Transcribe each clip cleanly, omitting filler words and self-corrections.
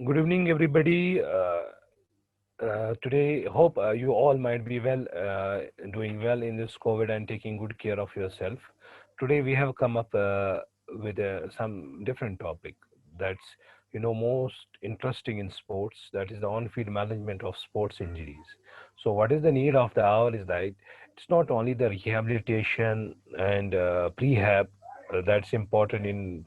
Good evening, everybody. Today, hope you all might be doing well in this COVID and taking good care of yourself. Today, we have come up with some different topic that's most interesting in sports. That is the on-field management of sports injuries. So, what is the need of the hour is that it's not only the rehabilitation and prehab that's important in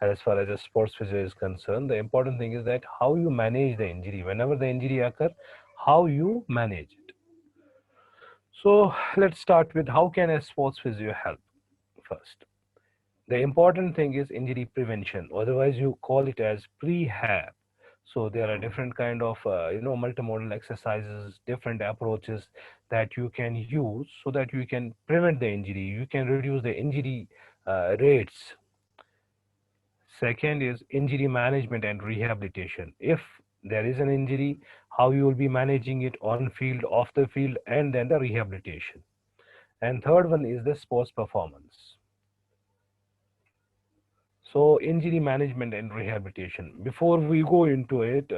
as far as a sports physio is concerned. The important thing is that how you manage the injury whenever the injury occur, how you manage it. So let's start with how can a sports physio help first. The important thing is injury prevention, otherwise you call it as prehab. So there are different kind of multimodal exercises, different approaches that you can use so that you can prevent the injury, you can reduce the injury rates. Second is injury management and rehabilitation. If there is an injury, how you will be managing it on field, off the field, and then the rehabilitation. And third one is the sports performance. So injury management and rehabilitation. Before we go into it,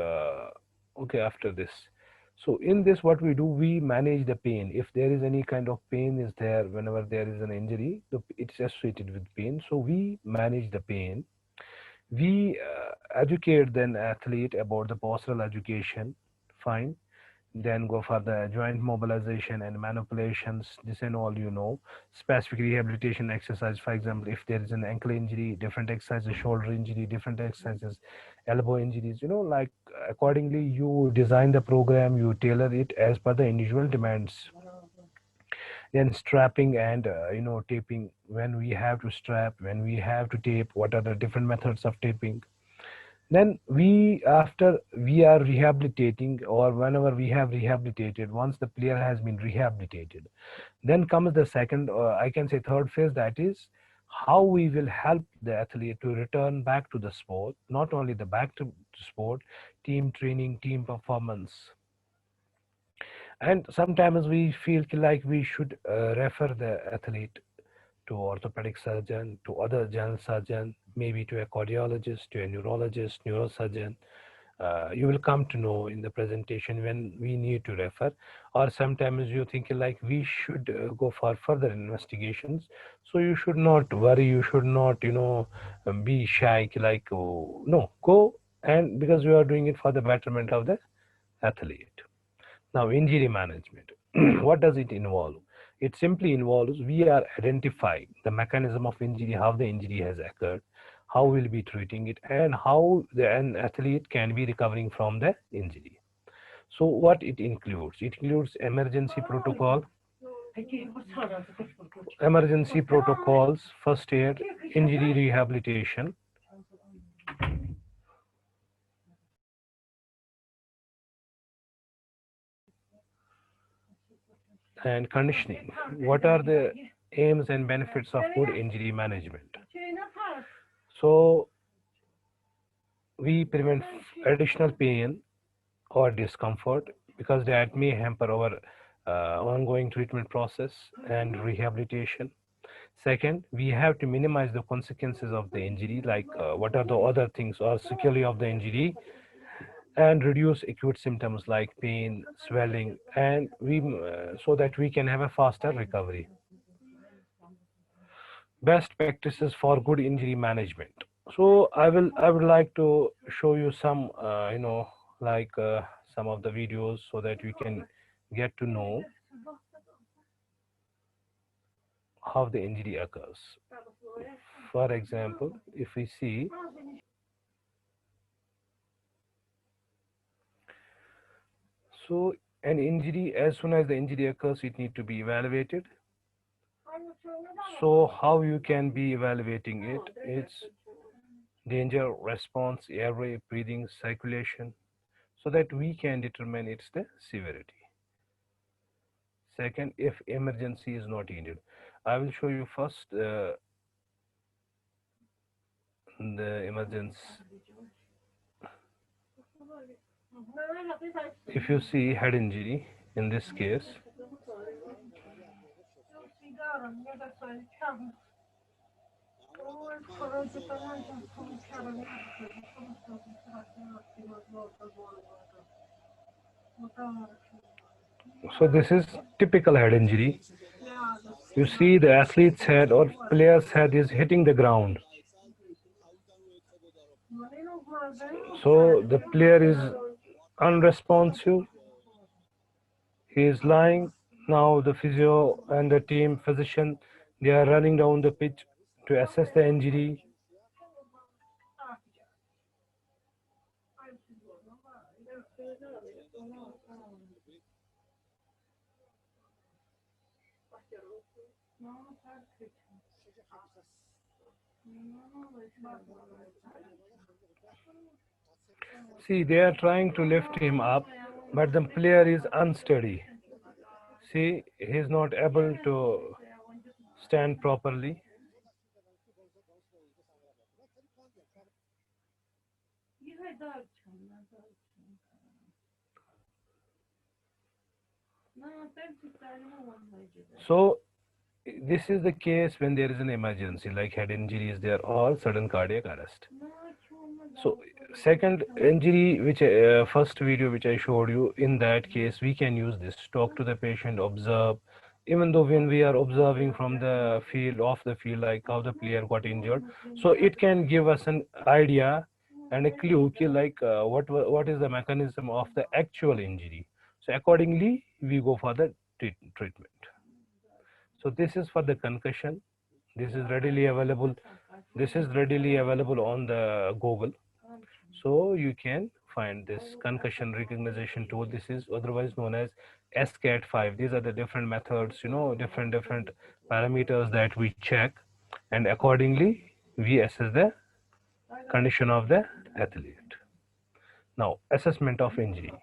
okay, after this. So in this, what we do, we manage the pain. If there is any kind of pain is there, whenever there is an injury, it's associated with pain. So we manage the pain. We educate then athlete about the postural education, fine. Then go for the joint mobilization and manipulations, this and all, specific rehabilitation exercise. For example, if there is an ankle injury, different exercises, shoulder injury, different exercises, elbow injuries, like accordingly you design the program, you tailor it as per the individual demands. Then strapping and taping, when we have to strap, when we have to tape, what are the different methods of taping. Then we, after we are rehabilitating, or whenever we have rehabilitated, once the player has been rehabilitated, then comes the second, I can say third phase, that is how we will help the athlete to return back to the sport, not only the back to sport, team training, team performance. And sometimes we feel like we should refer the athlete to orthopedic surgeon, to other general surgeon, maybe to a cardiologist, to a neurologist, neurosurgeon. You will come to know in the presentation when we need to refer. Or sometimes you think like we should go for further investigations. So you should not worry, you should not, be shy, like, oh, no, go, and because you are doing it for the betterment of the athlete. Now, injury management. What does it involve? It simply involves we are identifying the mechanism of injury, how the injury has occurred, how we'll be treating it, and how an athlete can be recovering from the injury. So, what it includes? It includes emergency protocols, first aid, injury rehabilitation, and conditioning. What are the aims and benefits of good injury management? So, we prevent additional pain or discomfort because that may hamper our ongoing treatment process and rehabilitation. Second, we have to minimize the consequences of the injury, like what are the other things or sequelae of the injury, and reduce acute symptoms like pain, swelling, and we so that we can have a faster recovery. Best practices for good injury management. So I would like to show you some like some of the videos so that we can get to know how the injury occurs. For example, if we see, so an injury, as soon as the injury occurs, it need to be evaluated. So how you can be evaluating it? It's danger, response, airway, breathing, circulation, so that we can determine its the severity. Second, if emergency is not needed. I will show you first the emergency. If you see head injury, in this case, So this is typical head injury. You see the athlete's head or player's head is hitting the ground. So the player is unresponsive. He is lying. Now the physio and the team physician, they are running down the pitch to assess the injury. See, they are trying to lift him up, but the player is unsteady. See, he is not able to stand properly. So this is the case when there is an emergency, like head injury is there or sudden cardiac arrest. So second injury, which first video which I showed you, in that case we can use this. Talk to the patient, observe. Even though when we are observing from the field, off the field, like how the player got injured, so it can give us an idea and a clue, like what is the mechanism of the actual injury. So accordingly, we go for the treatment. So this is for the concussion. This is readily available. This is readily available on the Google. So you can find this concussion recognition tool. This is otherwise known as SCAT5. These are the different methods, different parameters that we check, and accordingly we assess the condition of the athlete. Now, assessment of injury.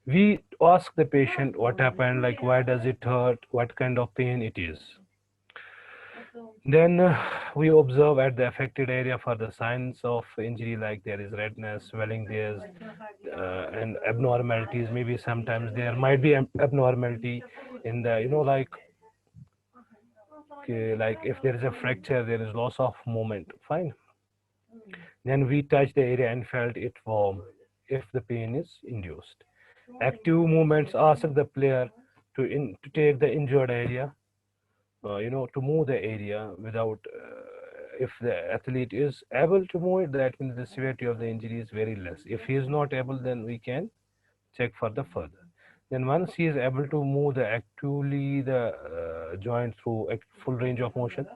We ask the patient what happened, like why does it hurt, what kind of pain it is. Then we observe at the affected area for the signs of injury, like there is redness, swelling, there's and abnormalities. Maybe sometimes there might be abnormality in the, like if there is a fracture, there is loss of movement. Fine. Then we touch the area and felt it warm if the pain is induced. Active movements ask the player to take the injured area, to move the area without, if the athlete is able to move it, that means the severity of the injury is very less. If he is not able, then we can check for the further. Then once he is able to move the actively the joint through a full range of motion,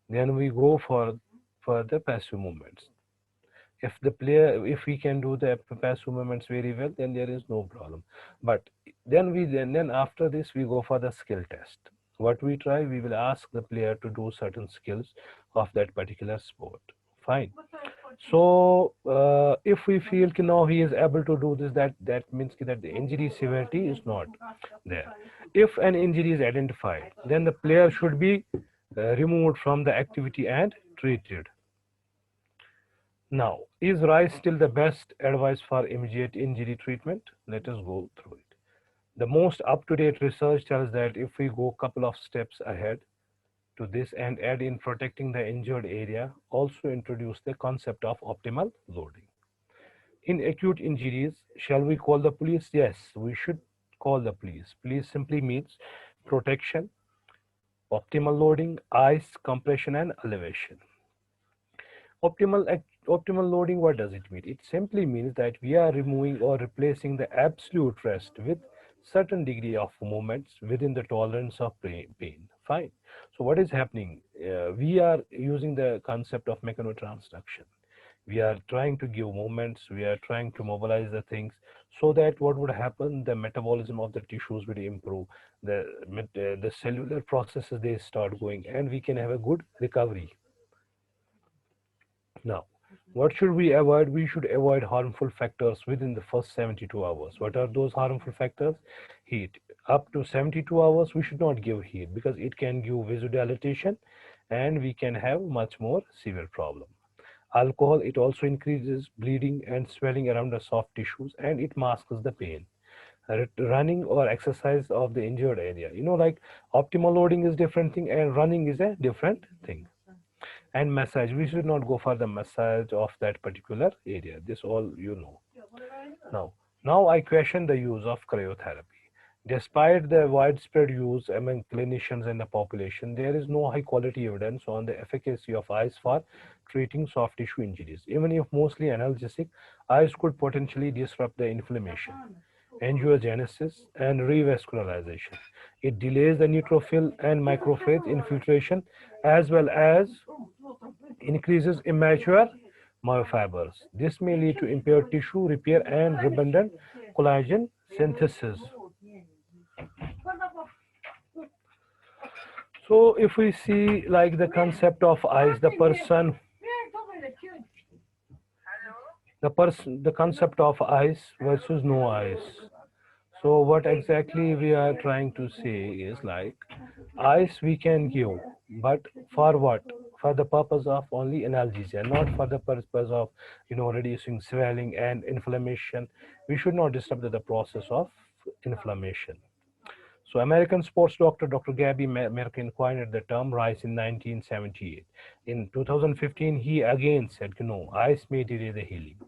then we go for the passive movements. If we can do the passive movements very well, then there is no problem. But then after this we go for the skill test. What we try, we will ask the player to do certain skills of that particular sport. Fine. So if we feel now he is able to do this, that means that the injury severity is not there. If an injury is identified, then the player should be removed from the activity and treated. Now, is rice still the best advice for immediate injury treatment? Let us go through it. The most up-to-date research tells that if we go a couple of steps ahead to this and add in protecting the injured area, also introduce the concept of optimal loading. In acute injuries, shall we call the police? Yes, we should call the police. Police simply means protection, optimal loading, ice, compression, and elevation. Optimal loading, what does it mean? It simply means that we are removing or replacing the absolute rest with certain degree of movements within the tolerance of pain. Fine. So what is happening? We are using the concept of mechanotransduction. We are trying to give movements. We are trying to mobilize the things so that what would happen? The metabolism of the tissues would improve. The cellular processes, they start going, and we can have a good recovery. Now, what should we avoid? We should avoid harmful factors within the first 72 hours. What are those harmful factors? Heat. Up to 72 hours, we should not give heat because it can give vasodilation and we can have much more severe problem. Alcohol, it also increases bleeding and swelling around the soft tissues and it masks the pain. Running or exercise of the injured area. Like optimal loading is different thing and running is a different thing. And massage, we should not go for the massage of that particular area. This all you know. Now I question the use of cryotherapy. Despite the widespread use among clinicians and the population, there is no high quality evidence on the efficacy of ice for treating soft tissue injuries. Even if mostly analgesic, ice could potentially disrupt the inflammation, angiogenesis, and revascularization. It delays the neutrophil and macrophage infiltration as well as increases immature myofibers. This may lead to impaired tissue repair and redundant collagen synthesis. So if we see like the concept of ice, the concept of ice versus no ice. So what exactly we are trying to say is like ice we can give, but for what? For the purpose of only analgesia, not for the purpose of reducing swelling and inflammation. We should not disrupt the process of inflammation. So American sports doctor Dr. Gabby Merkin coined the term RICE in 1978. In 2015, he again said, ice may delay the healing.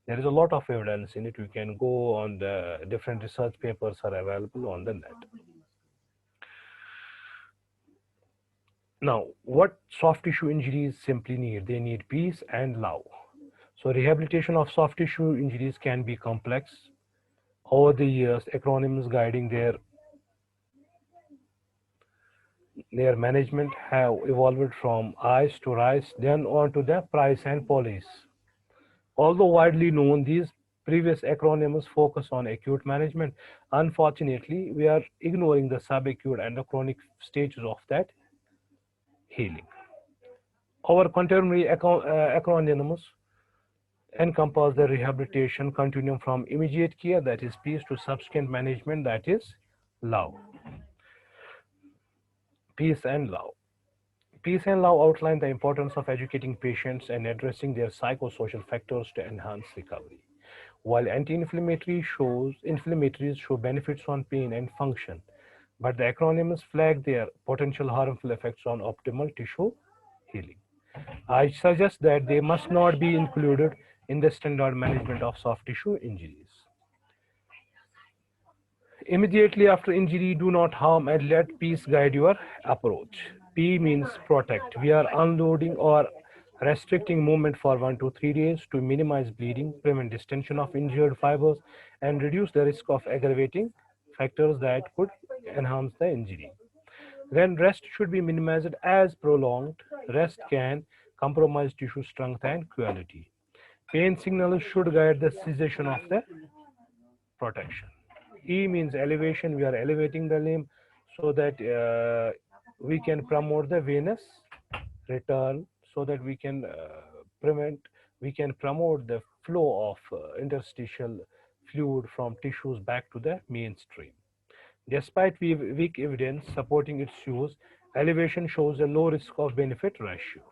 There is a lot of evidence in it. We can go on the different research papers are available on the net. Now, what soft tissue injuries simply need? They need peace and love. So rehabilitation of soft tissue injuries can be complex. Over the years, acronyms guiding their management have evolved from ICE to RICE, then on to the price and police. Although widely known, these previous acronyms focus on acute management. Unfortunately, we are ignoring the subacute and the chronic stages of that healing. Our contemporary acronyms encompass the rehabilitation continuum from immediate care, that is peace, to subsequent management, that is love. Peace and love. Peace and love outline the importance of educating patients and addressing their psychosocial factors to enhance recovery. While inflammatories show benefits on pain and function, but the acronyms flag their potential harmful effects on optimal tissue healing. I suggest that they must not be included in the standard management of soft tissue injuries. Immediately after injury, do not harm and let peace guide your approach. P means protect. We are unloading or restricting movement for 1 to 3 days to minimize bleeding, prevent distension of injured fibers, and reduce the risk of aggravating factors that could enhance the injury. Then rest should be minimized as prolonged rest can compromise tissue strength and quality. Pain signals should guide the cessation of the protection. E means elevation. We are elevating the limb so that we can promote the venous return, so that prevent, we can promote the flow of interstitial fluid from tissues back to the mainstream. Despite weak evidence supporting its use, elevation shows a low risk of benefit ratio.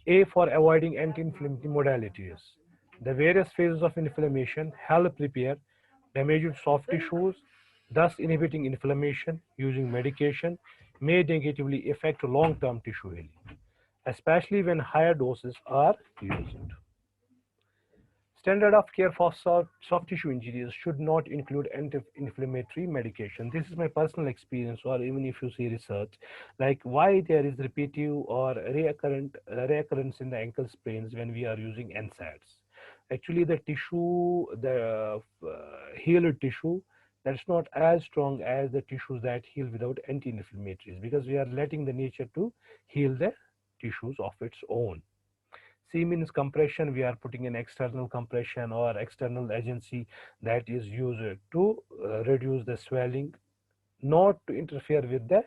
A for avoiding anti-inflammatory modalities. The various phases of inflammation help repair damaged soft tissues, thus inhibiting inflammation. Using medication may negatively affect long-term tissue healing, especially when higher doses are used. Standard of care for soft tissue injuries should not include anti-inflammatory medication. This is my personal experience, or even if you see research, like why there is repetitive or reoccurrence in the ankle sprains when we are using NSAIDs. Actually, the tissue, the healed tissue, that's not as strong as the tissues that heal without anti-inflammatories, because we are letting the nature to heal the tissues of its own. C means compression. We are putting an external compression or external agency that is used to reduce the swelling, not to interfere with the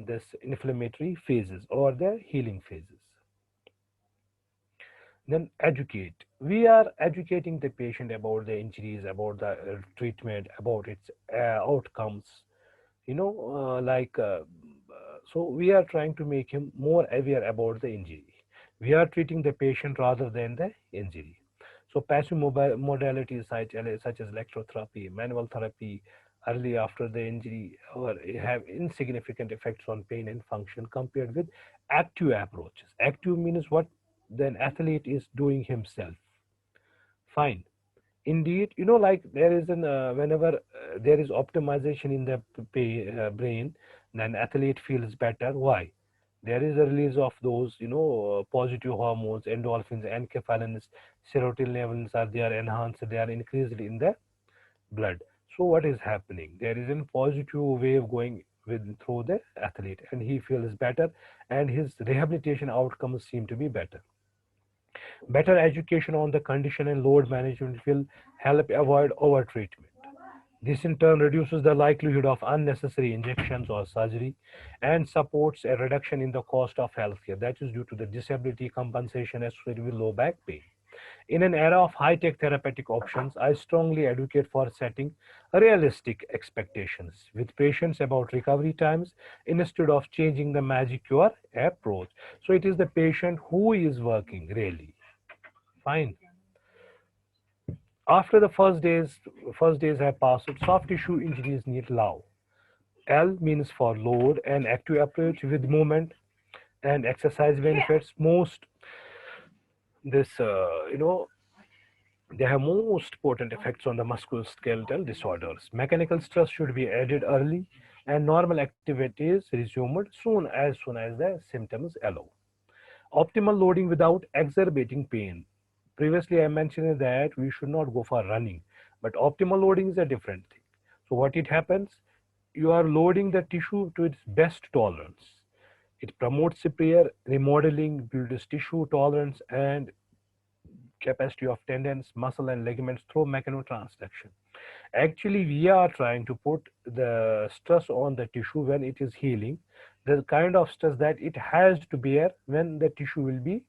this inflammatory phases or the healing phases. Then educate. We are educating the patient about the injuries, about the treatment, about its outcomes. So we are trying to make him more aware about the injury. We are treating the patient rather than the injury. So passive modalities such as electrotherapy, manual therapy, early after the injury or have insignificant effects on pain and function compared with active approaches. Active means what then athlete is doing himself. Fine. Indeed, like there is an whenever there is optimization in the brain, then athlete feels better. Why? There is a release of those, positive hormones, endorphins, enkephalins, serotonin levels are they are enhanced, they are increased in the blood. So what is happening? There is a positive wave going with through the athlete, and he feels better, and his rehabilitation outcomes seem to be better. Better education on the condition and load management will help avoid overtreatment. This in turn reduces the likelihood of unnecessary injections or surgery and supports a reduction in the cost of healthcare. That is due to the disability compensation associated with low back pain. In an era of high-tech therapeutic options, I strongly advocate for setting realistic expectations with patients about recovery times instead of changing the magic cure approach. So it is the patient who is working really. Fine. After the first days have passed, soft tissue injuries need love. L means for load and active approach with movement and exercise benefits. Most this they have most potent effects on the musculoskeletal disorders. Mechanical stress should be added early, and normal activities resumed soon as the symptoms allow. Optimal loading without exacerbating pain. Previously, I mentioned that we should not go for running, but optimal loading is a different thing. So, what it happens? You are loading the tissue to its best tolerance. It promotes repair, remodeling, builds tissue tolerance and capacity of tendons, muscle, and ligaments through mechanotransduction. Actually, we are trying to put the stress on the tissue when it is healing, the kind of stress that it has to bear when the tissue will be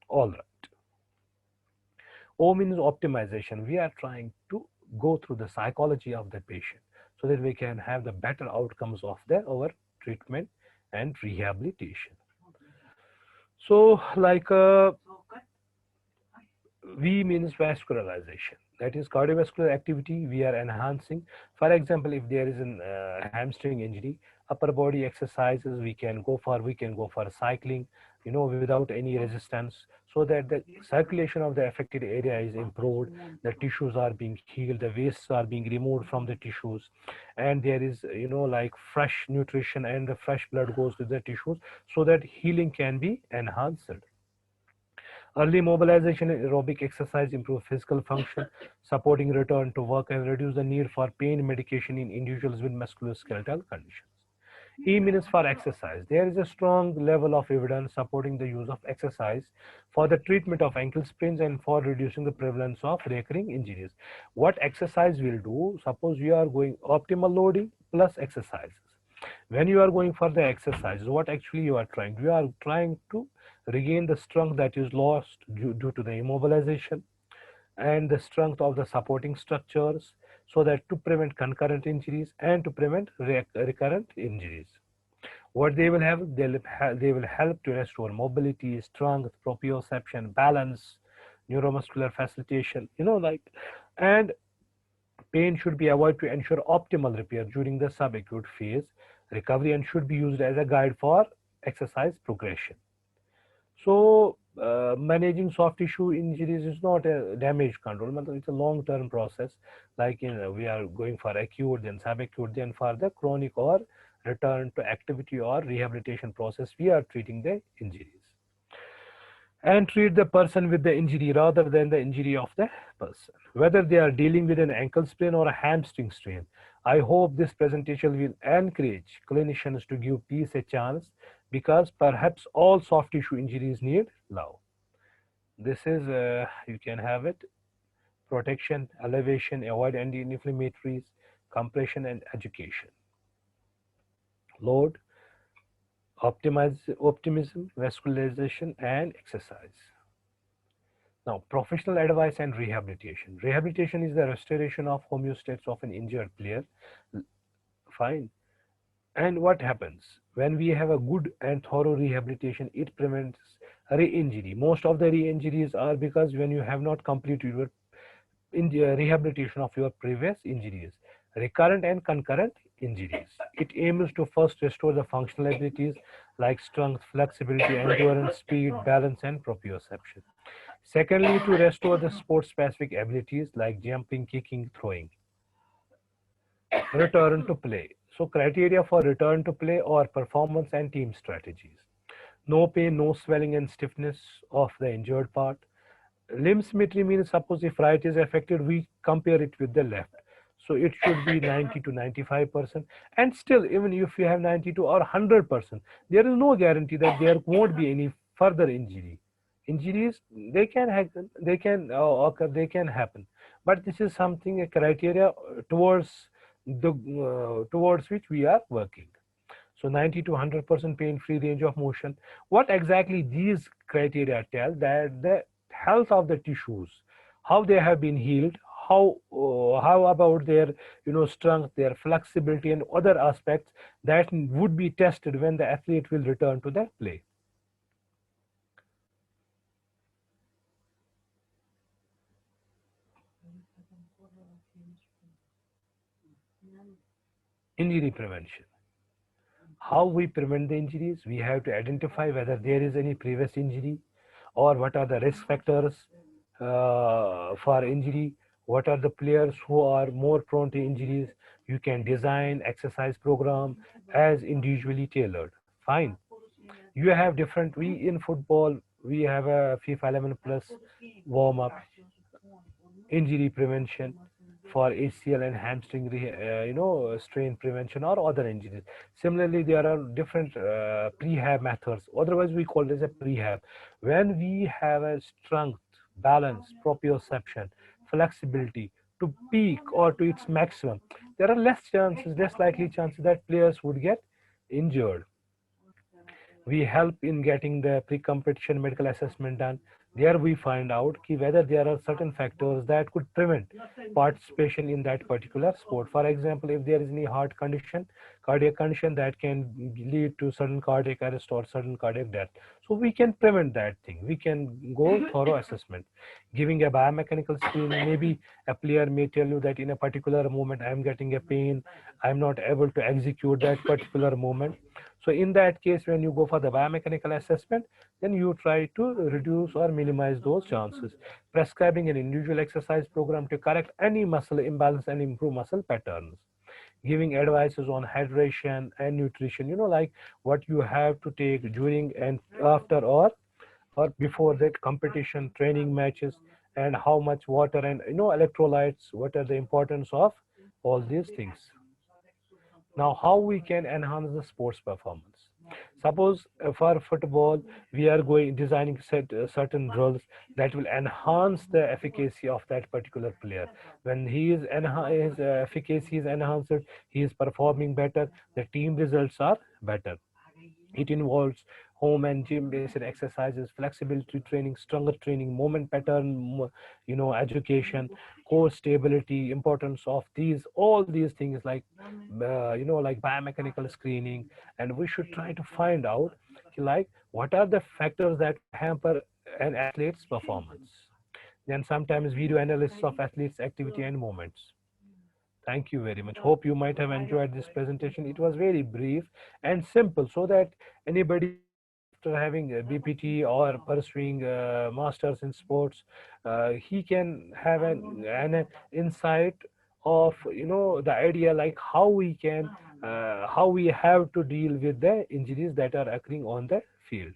all right. O means optimization. We are trying to go through the psychology of the patient so that we can have the better outcomes of our treatment and rehabilitation. So, like V means vascularization. That is cardiovascular activity we are enhancing. For example, if there is an hamstring injury, upper body exercises we can go for cycling, without any resistance, so that the circulation of the affected area is improved, the tissues are being healed, the wastes are being removed from the tissues, and there is like fresh nutrition and the fresh blood goes to the tissues so that healing can be enhanced. Early mobilization and aerobic exercise improve physical function, supporting return to work and reduce the need for pain medication in individuals with musculoskeletal conditions. E means for exercise. There is a strong level of evidence supporting the use of exercise for the treatment of ankle sprains and for reducing the prevalence of recurring injuries. What exercise will do? Suppose you are going optimal loading plus exercises. When you are going for the exercise, what actually you are trying? You are trying to regain the strength that is lost due to the immobilization and the strength of the supporting structures so that to prevent concurrent injuries and to prevent recurrent injuries. What they will have, they will help to restore mobility, strength, proprioception, balance, neuromuscular facilitation, and pain should be avoided to ensure optimal repair during the subacute phase recovery and should be used as a guide for exercise progression. So, managing soft tissue injuries is not a damage control, but it's a long-term process. Like we are going for acute, then subacute, then for the chronic or return to activity or rehabilitation process, we are treating the injuries and treat the person with the injury rather than the injury of the person, whether they are dealing with an ankle sprain or a hamstring strain. I hope this presentation will encourage clinicians to give peace a chance because perhaps all soft tissue injuries need love. This is, you can have it, protection, elevation, avoid anti-inflammatories, compression and education. Load, optimism, vascularization and exercise. Now, professional advice and rehabilitation. Rehabilitation is the restoration of homeostasis of an injured player. Fine. And what happens? When we have a good and thorough rehabilitation, it prevents re-injury. Most of the re-injuries are because when you have not completed your rehabilitation of your previous injuries. Recurrent and concurrent injuries. It aims to first restore the functional abilities like strength, flexibility, endurance, speed, balance, and proprioception. Secondly, to restore the sport specific abilities like jumping, kicking, throwing. Return to play. So, criteria for return to play or performance and team strategies. No pain, no swelling and stiffness of the injured part. Limb symmetry means suppose if right is affected, we compare it with the left. So it should be 90 to 95%. And still, even if you have 92 or 100%, there is no guarantee that there won't be any further injury. Injuries, they can happen, they can occur, they can happen. But this is something, a criteria towards which we are working. So 90 to 100% pain-free range of motion. What exactly these criteria tell that the health of the tissues, how they have been healed, how about their strength, their flexibility, and other aspects that would be tested when the athlete will return to the play. Injury prevention. How we prevent the injuries? We have to identify whether there is any previous injury or what are the risk factors for injury, what are the players who are more prone to injuries. You can design exercise program as individually tailored. Fine. You have different, we in football, we have a FIFA 11 plus warm up, injury prevention for ACL and hamstring, strain prevention or other injuries. Similarly, there are different prehab methods. Otherwise, we call this a prehab. When we have a strength, balance, proprioception, flexibility to peak or to its maximum, there are less likely chances that players would get injured. We help in getting the pre-competition medical assessment done. There we find out whether there are certain factors that could prevent participation in that particular sport. For example, if there is any heart condition, cardiac condition that can lead to sudden cardiac arrest or sudden cardiac death, so we can prevent that thing. We can go thorough assessment, giving a biomechanical screening. Maybe a player may tell you that in a particular moment I am getting a pain, I am not able to execute that particular moment. So in that case, when you go for the biomechanical assessment, then you try to reduce or minimize those chances. Prescribing an individual exercise program to correct any muscle imbalance and improve muscle patterns. Giving advices on hydration and nutrition, like what you have to take during and after or before that competition training matches, and how much water and electrolytes, what are the importance of all these things. Now, how we can enhance the sports performance? Suppose for football, we are going designing certain drills that will enhance the efficacy of that particular player. When his efficacy is enhanced, he is performing better. The team results are better. It involves home and gym-based exercises, flexibility training, stronger training, movement pattern, education, core stability, importance of all these things like, like biomechanical screening, and we should try to find out, like, what are the factors that could hamper an athlete's performance. Then sometimes video analysis of athletes' activity and movements. Thank you very much. Hope you might have enjoyed this presentation. It was very brief and simple so that anybody after having a BPT or pursuing masters in sports, he can have an insight of the idea like how we have to deal with the injuries that are occurring on the field.